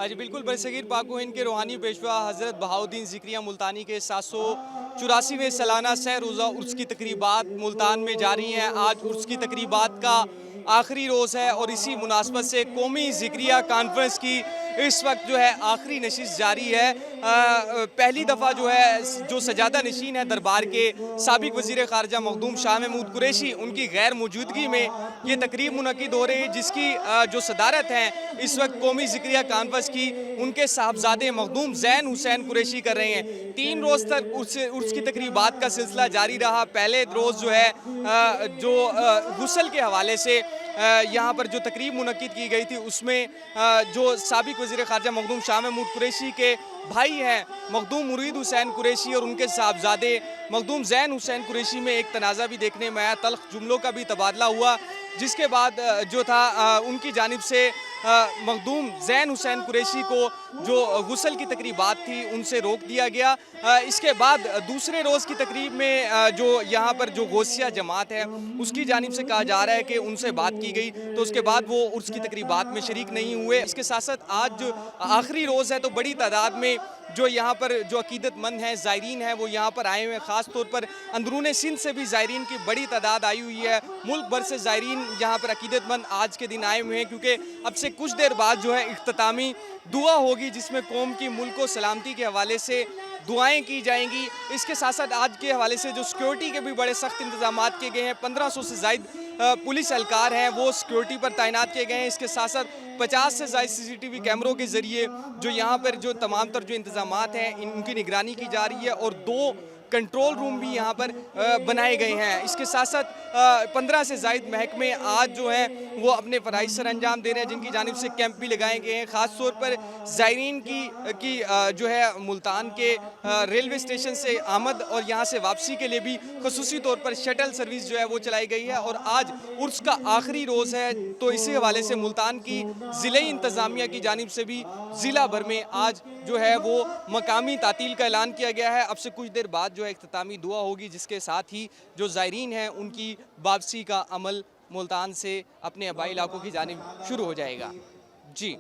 जी बिल्कुल, बरसगीर पाक-व-हिंद के रूहानी पेशवा हज़रत बहाउद्दीन ज़िक्रिया मुल्तानी के 784वें सालाना सह रोज़ा उर्स की तकरीबात मुल्तान में जारी हैं। आज उर्स की तकरीबात का आखिरी रोज़ है और इसी मुनासबत से कौमी ज़िक्रिया कॉन्फ्रेंस की इस वक्त जो है आखिरी नशिस्त जारी है। पहली दफ़ा जो है जो सजादा नशीन है दरबार के साबिक़ वज़ीर ख़ारजा मखदूम शाह महमूद कुरैशी, उनकी गैर मौजूदगी में ये तकरीब मुनक़िद हो रही है, जिसकी जो सदारत है इस वक्त कौमी ज़िक्रिया कॉन्फ्रेंस की उनके साहबजादे मखदूम ज़ैन हुसैन कुरैशी कर रहे हैं। 3 रोज़ तक उर्स की तकरीबात का सिलसिला जारी रहा। पहले रोज़ जो है गुस्ल के हवाले से यहाँ पर जो तकरीब मुनक़िद की गई थी उसमें जो साबिक़ वज़ीर ख़ारजा मखदूम शाह महमूद कुरैशी के भाई हैं मखदूम मुरीद हुसैन कुरैशी और उनके साहबजादे मखदूम ज़ैन हुसैन कुरैशी में एक तनाज़ा भी देखने में आया, तल्ख़ जुमलों का भी तबादला हुआ, जिसके बाद जो था उनकी जानिब से मखदूम ज़ैन हुसैन कुरैशी को जो गुस्ल की तकरीबात थी उनसे रोक दिया गया। इसके बाद दूसरे रोज़ की तकरीब में जो यहाँ पर जो गौसिया जमात है उसकी जानिब से कहा जा रहा है कि उनसे बात की गई, तो उसके बाद वो उर्स की तकरीबात में शरीक नहीं हुए। इसके साथ साथ आज जो आखिरी रोज़ है तो बड़ी तादाद में जो यहाँ पर जो अकीदतमंद हैं, ज़ायरीन हैं, वो यहाँ पर आए हुए हैं। ख़ास तौर पर अंदरून सिंध से भी ज़ायरीन की बड़ी तादाद आई हुई है। मुल्क भर से ज़ायरीन यहाँ पर अकीदतमंद आज के दिन आए हुए हैं, क्योंकि अब से कुछ देर बाद जो है इख्तितामी दुआ होगी, जिसमें कौम की मुल्क को सलामती के हवाले से दुआएं की जाएंगी। इसके साथ साथ आज के हवाले से जो सिक्योरिटी के भी बड़े सख्त इंतजाम किए गए हैं। 1500 से ज़ायद पुलिस एहलकार हैं वो सिक्योरिटी पर तैनात किए गए हैं। इसके साथ साथ 50 से ज़ायद CCTV कैमरों के ज़रिए जो यहाँ पर जो तमाम तर जो इंतजामात हैं उनकी निगरानी की जा रही है और 2 कंट्रोल रूम भी यहाँ पर बनाए गए हैं। इसके साथ साथ 15 से ज़ायद महकमे आज जो हैं वो अपने फ़राइज़ सर अंजाम दे रहे हैं, जिनकी जानिब से कैंप भी लगाए गए हैं। ख़ास तौर पर ज़ायरीन की जो है मुल्तान के रेलवे स्टेशन से आमद और यहाँ से वापसी के लिए भी ख़ुसूसी तौर पर शटल सर्विस जो है वो चलाई गई है। और आज उर्स का आखिरी रोज़ है, तो इसी हवाले से मुल्तान की ज़िले इंतज़ामिया की जानिब से भी ज़िला भर में आज जो है वो मकामी तातील का ऐलान किया गया है। अब से कुछ देर बाद जो है इख्तितामी दुआ होगी, जिसके साथ ही जो ज़ायरीन हैं उनकी वापसी का अमल मुल्तान से अपने आबाई इलाकों की जानिब शुरू हो जाएगा। जी।